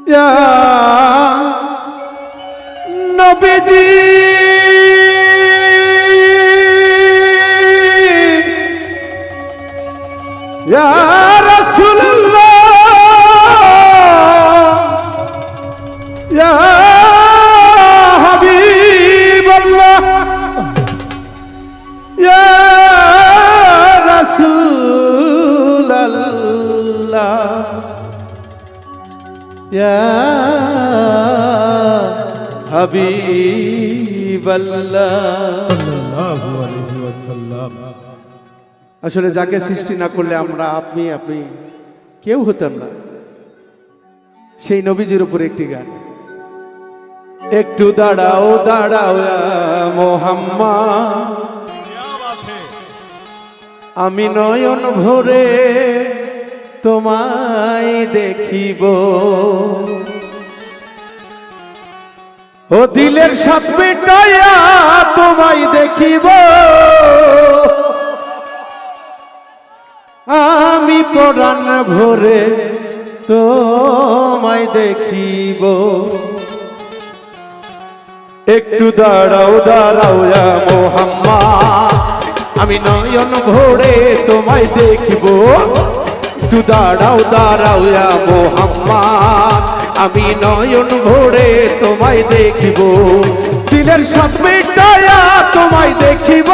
ইয়া নবীজি ইয়া রাসূলুল্লাহ ইয়া হাবিবাল্লাহ ইয়া রাসূলাল্লাহ ইয়া হাবিবাল্লাহ সাল্লাল্লাহু আলাইহি ওয়াসাল্লাম। আসলে যাকে সৃষ্টি না করলে আমরা আপনি কেউ হতাম না। সেই নবীজির উপর একটি গান, একটু দাঁড়াও দাঁড়াও মোহাম্মদ, আমি নয়ন ভরে তোমায় দেখিব, ও দিলের সাথ মেটায়া তোমায় দেখিব, আমি পরাণ ভরে তোমায় দেখিব, একটু দাঁড়াও দাঁড়াও মোহাম্মদ, আমি নয়ন ভরে তোমায় দেখিব, একটু দাঁড়াও দাঁড়াও মোহাম্মদ, আমি নয়ন ভরে তোমায় দেখিব, দিলের সাথ মেটায়া তোমায় দেখিব,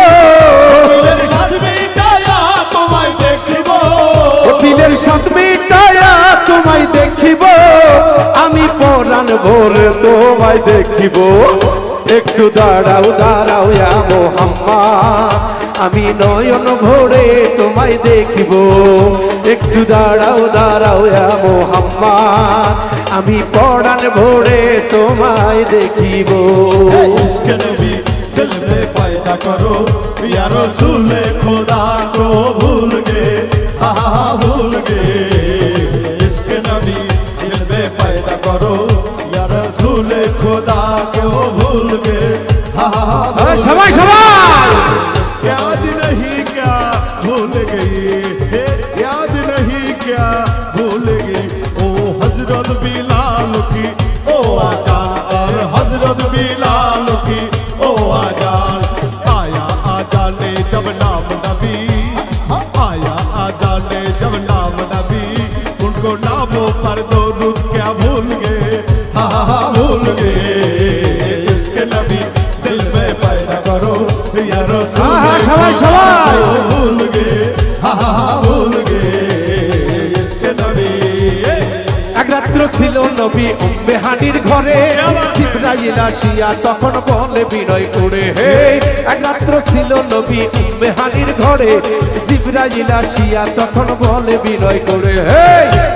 দিলের সাথ মিটায়া তোমায় দেখিব, দিলের সাথ মেটায়া তোমায় দেখিব, আমি পরাণ ভরে তোমায় দেখিব, একটু দাঁড়াও দাঁড়াও মোহাম্মদ, আমি নয়ন ভরে তোমায় দেখিব, একটু দাঁড়াও দাঁড়াও মোহাম্মদ, আমি পরাণ ভরে তোমায় দেখিব। ইশকে নবী दिल में पैदा करो या रसूल खुदा को भूल गए, भूल गए, इश्क नबी दिल में पैदा करो या रसूल खुदा को भूल गए, সবাই সবাই याद नहीं क्या भूल गई, याद नहीं क्या भूल गई, ओ हजरत बिलाल की ओ आजान, और हजरत बिलाल की ओ आजान, आया आजाने जब नाम नबी, आया आजाने जब नाम नबी, उनको नामों पर दरूद क्या भूल गए, भूल गए, इसके नबी दिल में पैदा करो या रसूल সবাই সবাই भूल गए, भूल गए, इसके नबी। এক রাত্র ছিল নবী উম্মে হানির ঘরে, জিবরাইল আসিয়া তখন বলে বিনয় করে, হে এক রাত্র ছিল নবী উম্মে হানির ঘরে, জিবরাইল আসিয়া তখন বলে বিনয় করে, হে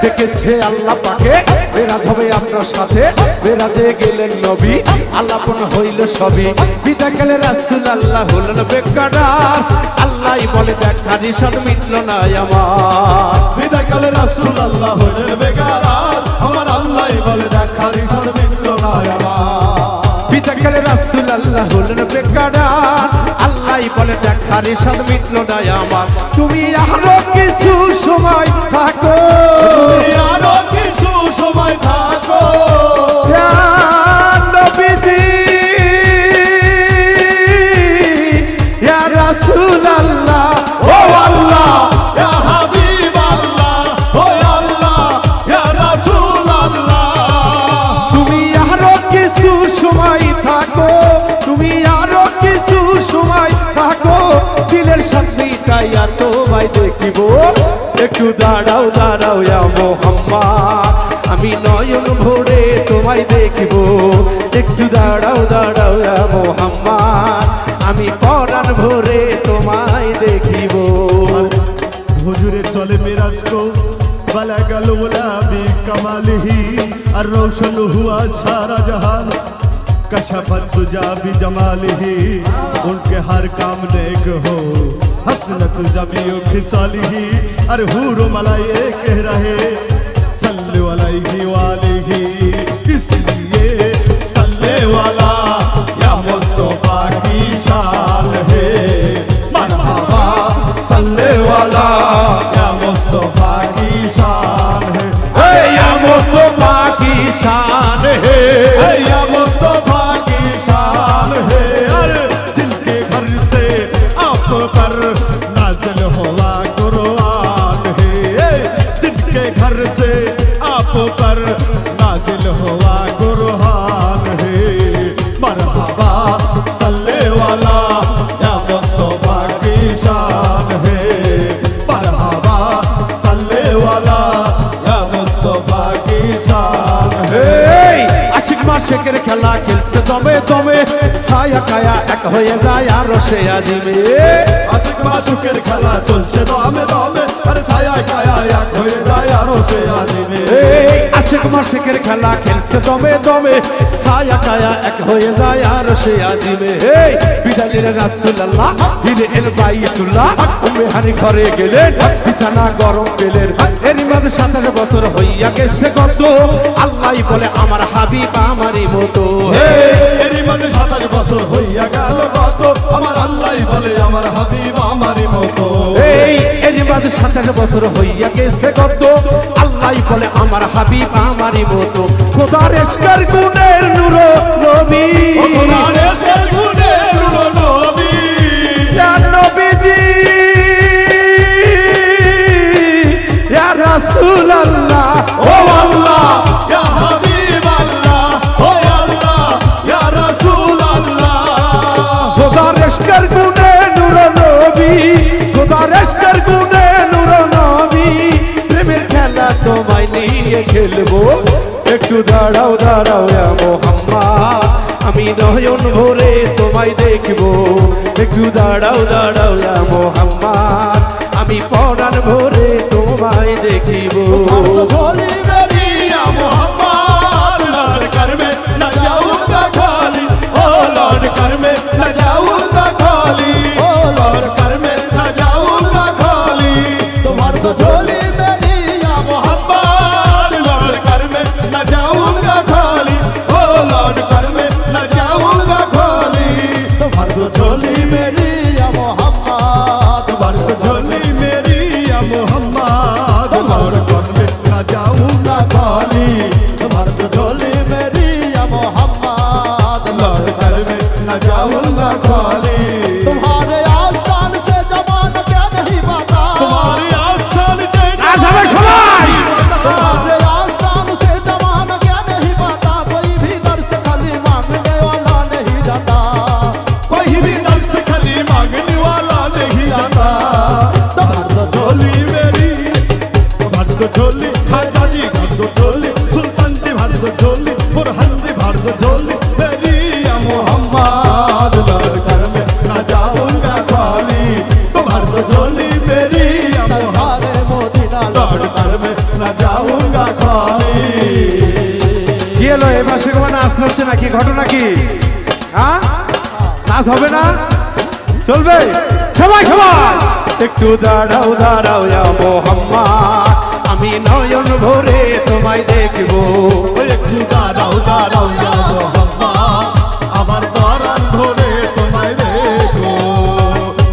দেখেছে আল্লাহ পাকে মেরাজ হবে আপনার সাথে, মেরাজে গেলেন নবী আল্লাপন হইল সবই, বিদায় গেলে রাসূলুল্লাহ হলেন বেকারার, আল্লাহ বলে দেখা নিশান মিটল না আমার, বিদায় কালে রাসূলুল্লাহ হলেন বেকারার, আমার আল্লাহ বলে দেখা নিশান মিটল না আমার, বিদায় গেলে রাসূলুল্লাহ হলেন বেকারার, আল্লাহ বলে দেখা নিশান মিটল না আমার, তুমি আরো কিছু সময় থাকো, তুমি আরো কিছু সময় থাকো, ইয়া নবীজি ইয়া রাসূলুল্লাহ ও আল্লাহ, ইয়া হাবিবাল্লাহ, ও আল্লাহ, ইয়া রাসূলুল্লাহ, তুমি আরো কিছু সময় থাকো, তুমি আরো কিছু সময় থাকো, দিলের সাথে তাইয়া তোমায় দেখিব, একটু দাঁড়াও দাঁড়াও মোহাম্মদ, আমি নয়ন ভরে তোমায় দেখিব, একটু দাঁড়াও দাঁড়াও মোহাম্মদ, আমি পরাণ ভরে তোমায় দেখিব। हुजूरे चले मिराज को बलगल उला भी कमाल ही, और रोशन हुआ सारा जहान, कशफत तुजा भी जमाल ही, उनके हर काम नेक हो हसनत जबियो खिसाली ही, और हूर मलाए कह रहे सल्लु अलैहि वालिही, इसलिए सल्ले वाला या मुस्तफा की शान है, मरहबा सल्ले वाला या मुस्तफा की शान है, या मुस्तफा की शान है, या मुस्तफा की शान है। अरे जिनके घर से आप पर नाज़िल हुआ कुरान है, जिनके घर से आप पर नाज़िल हुआ कुरान है। मरहबा सल्ले वाला या मुस्तफा की शान है, मरहबा सल्ले वाला या मुस्तफा की शान है। আশিক মাশিকের খেলা খেলছে দমে দমে, ছায়া কায়া এক হয়ে যায় আরো সে আজিমে। আশিক মাশিকের খেলা চলছে দমে দমে, আরে ছায়া কায়া এক হয়ে যায় আরো সে আজিমে। আশিক মাশিকের খেলা খেলছে দমে দমে, ছায়া কায়া এক হয়ে যায় আরো সে আজিমে। বিদায় নিলেন রাসূলুল্লাহ, ফিরে এল বাইতুল্লাহ, উম্মে হানি ঘরে গেলেন, বিছানা গরম পেলেন। এরই মাঝে 27 বছর হইয়া গেছে কত, আল্লাহই বলে আমার হাবিব আমারই মতো। এরই মাঝে 27 বছর হইয়া গেল কত, আমার আল্লাহই বলে আমার হাবিব আমারই মতো। এরই মাঝে 27 বছর হইয়া গেছে কত, আল্লাহই বলে আমার হাবিব আমারই মতো। খোদার এশকের গুণের নূর নবী, খোদার এশকের গুণের নূর নবী, ইয়া নবীজি ইয়া রাসূলুল্লাহ, ও আল্লাহ ইয়া হাবিব আল্লাহ, ও আল্লাহ ইয়া রাসূল আল্লাহ। খোদার এশকের গুণে নূর নবী, খোদার এশকের গুণে নূর নবী, প্রেমের খেলা তোমায় নিয়ে খেলবো। একটু দাঁড়াও দাঁড়াও ইয়া মুহাম্মদ, আমি নয়ন ভরে তোমায় দেখবো। একটু দাঁড়াও দাঁড়াও ইয়া মুহাম্মদ, আমি পরাণ ভরে তোমায় দেখিব। झोली मेरी या मोहब्बत, लौट कर मैं न जाऊंगा खाली, ओ लौट कर मैं न जाऊंगा खाली, ओ लौट कर मैं न जाऊंगा खाली। तुम्हारी तो झोली मेरी या मोहब्बत, लौट कर मैं न जाऊंगा खाली, ओ लौट कर मैं न जाऊंगा खाली। तुम्हारी तो झोली मेरी या मोहब्बत, तुम्हारी तो झोली मेरी या मोहब्बत, लौट कर मैं न जाऊंगा खाली। तुम्हारी तो झोली मेरी या मोहब्बत, लौट कर मैं न जाऊंगा खाली। तुम्हारे आस्थान से जमाना क्या नहीं पाता, तुम्हारे आस्थान से আজ হবে সবাই तुम्हारे आस्थान से जमाना क्या नहीं पाता। कोई भी दर से खाली मांगने वाला नहीं जाता, कोई भी दर से खाली मांगने वाला नहीं जाता। तुम्हारी तो झोली मेरी, तुम्हारी तो झोली खाजा जी, भर दो झोली सुल्तान जी, भर दो झोली बुरहान जी, भर दो झोली मेरी या मोहम्मद, लौट कर मैं न जाऊंगा खाली। तुम्हारी तो झोली मेरी या मोहम्मद, मोदीना लौट कर मैं न जाऊंगा खाली। কি হলো এই মাসে কোনো নাচ হচ্ছে নাকি, ঘটনা কি? হ্যাঁ, নাচ হবে না, চলবে সবাই সবাই। একটু দাঁড়াও দাঁড়াও ইয়া মুহাম্মদ, আমি নয়ন ভরে তোমায় দেখবো। একটু দাঁড়াও দাঁড়াও ইয়া মোহাম্মদ, আমার পরাণ ধরে তোমায় দেখো।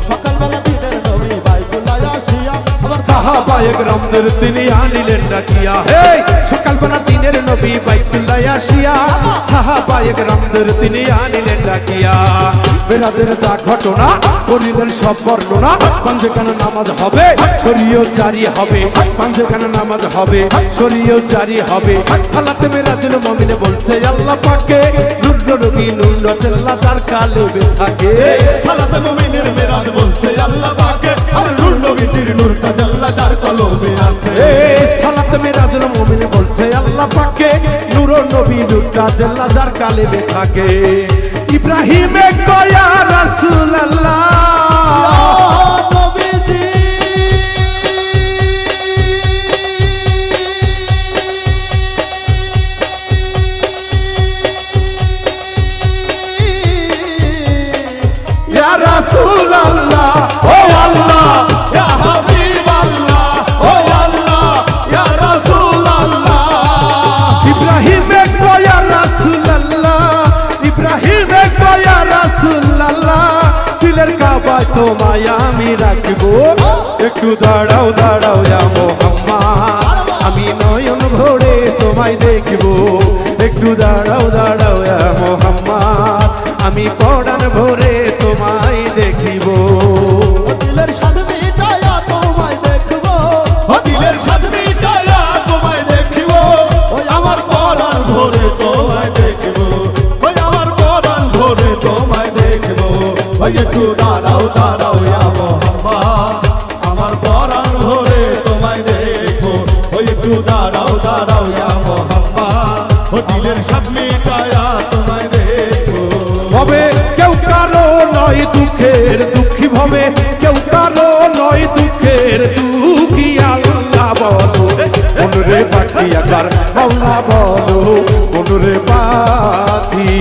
সকালবেলা দিনের নবী বাইতুল্লাহ আসিয়া আমার সাহাবায়ে কেরামদের তিনি আনিলেন ডাকিয়া। সকালবেলা দিনের নবী বাইতুল্লাহ আসিয়া, সাহাবায়ে কেরামদের তিনি আনিলেন ডাকিয়া। বেরাদের যা ঘটনা করিলেন সব বর্ণনা, পাঞ্জেখানে নামাজ হবে শরীয়ত জারি হবে, পাঞ্জেখানে নামাজ হবে শরীয়ত জারি হবে। সালাতে মেরাজুল মুমিনে বলছে আল্লাহ পাকে, নূর নবী নূর আল্লাহ তার কালবে থাকে। সালাতে মুমিনের মেরাজ বলছে আল্লাহ পাকে, আর নূর নবীর নূরটা জাল্লা যার কলবে আছে। সালাতে মেরাজুল মুমিনে বলছে আল্লাহ পাকে, নূর নবী নূরটা আল্লাহ যার কালবে থাকে। ইব্রাহিমে কয়া রাসূলুল্লাহ, নবীজি ইয়া রাসূলুল্লাহ, ও আল্লাহ ইয়া হাবিব আল্লাহ, ও আল্লাহ ইয়া রাসূল আল্লাহ। ইব্রাহিমে কয়া রাসূলুল্লাহ, ইব্রাহিমে কয়া রাসূলুল্লাহ, দিলের কাবায় তোমায় আমি রাখবো। একটু দাঁড়াও দাঁড়াও ইয়া মুহাম্মদ, আমি নয়ন ভরে তোমায় দেখবো। দাঁড়াও দাঁড়াও ইয়া মোহাম্মদ ও দিলের সব মিটায়া তোমায় দেখো ভবে কেউ কারো নয় দুঃখের দুঃখী ভবে কেউ কারো নয় দুঃখের দুঃখী আল্লাহ বলো মনরে পাখি একবার মাওলা বলো মনরে পাখি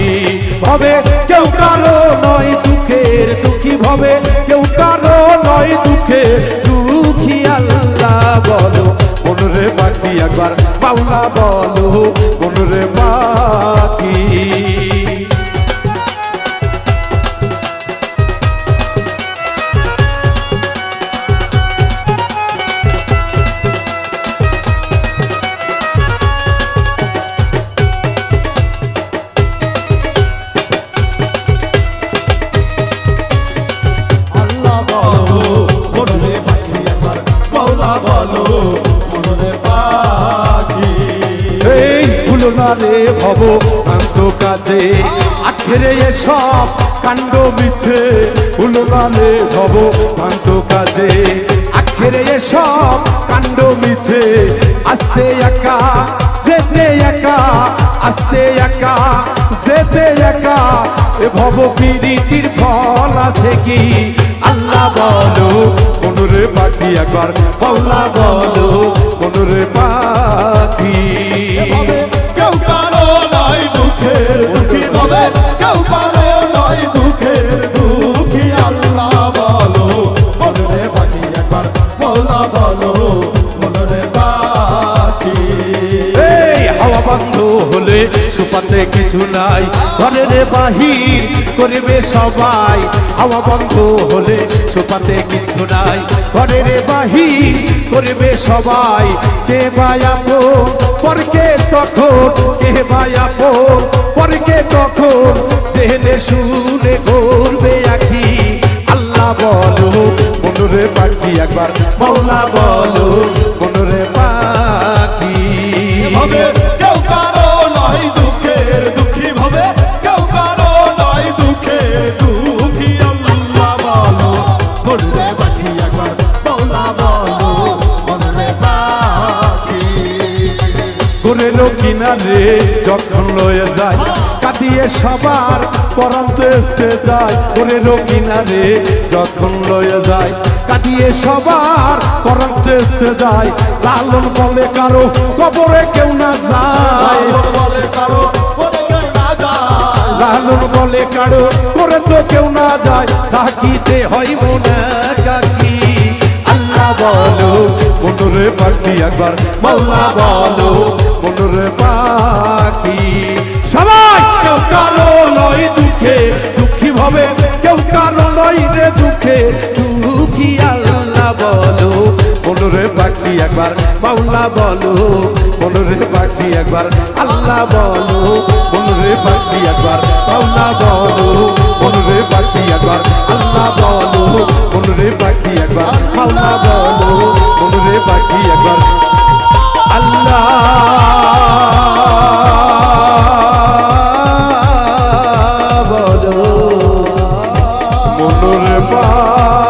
ভবে কেউ কারো নয় দুঃখের দুঃখী ভবে কেউ কারো নয় দুঃখের দুঃখী আল্লাহ বলো মনরে পাখি একবার মাওলা বলো মনরে পাখি আল্লাহ বলো মনরে পাখি একবার মাওলা বলো মনরে পাখি এই ভুলো না রে ভব কাণ্ড কাজে আখেরে এসব কাণ্ড মিছে ভুলো না রে ভব কাণ্ড কাজে আখেরে এসব কাণ্ড মিছে আস্তে একা যেতে একা আস্তে একা যেতে একা এ ভব প্রীতির ফল আছে কি আল্লাহ বলো মনরে পাখি একবার মাওলা বলো মনরে পাখি কেউ কারো নয় দুঃখের দুঃখী হবে কেউ কারো নয় দুঃখের দুঃখী আল্লাহ বলো মনরে পাখি একবার মাওলা বলো মনরে পাখি এই হাওয়া বন্ধ হলে সুপাতে কিছু নাই ঘরের বাহির করবে সবাই হাওয়া বন্ধ হলে সুপাতে কিছু নাই ঘরের বাহির করবে সবাই কে বায়াপো পরকে তখন কে বায়াপো পরকে তখন জেনে শুনে করবে আখি আল্লাহ বলো মনরে পাখি একবার মাওলা বলো মনরে পাখি হবে কেউ কারো নয় দুঃখের দুঃখী হবে কেউ কারো নয় দুঃখের দুঃখী আল্লাহ বলো মনরে পাখি একবার মাওলা বলো মনরে পাখি ঘুরের কিনারে যখন লয়ে যায় কাঁদিয়ে সবার পরান্ত এসতে যায় ঘুরের কিনারে যখন লয়ে যায় কাঁদিয়ে সবার পরান্ত এসতে যায় লালন বলে কারো কবরে কেউ না যায় বলে কারো বলে কেউ না যায় লালন বলে কারো করে তো কেউ না যায় থাকিতে হয় মনে কাকি আল্লাহ বলো মনরে পাখি একবার মাওলা বলো মনরে পাখি সবাই কেউ কারো নয় দুঃখে দুঃখী ভাবে কেউ কারো নয় রে দুঃখে দুঃখী আল্লাহ বলো মনরে পাখি একবার মাওলা বলো মনরে পাখি একবার আল্লাহ বলো মনরে পাখি একবার মাওলা বলো মনরে পাখি একবার আল্লাহ বলো মনরে পাখি একবার মাওলা বলো মনরে পাখি একবার আল্লাহ বলো মনরে পাখি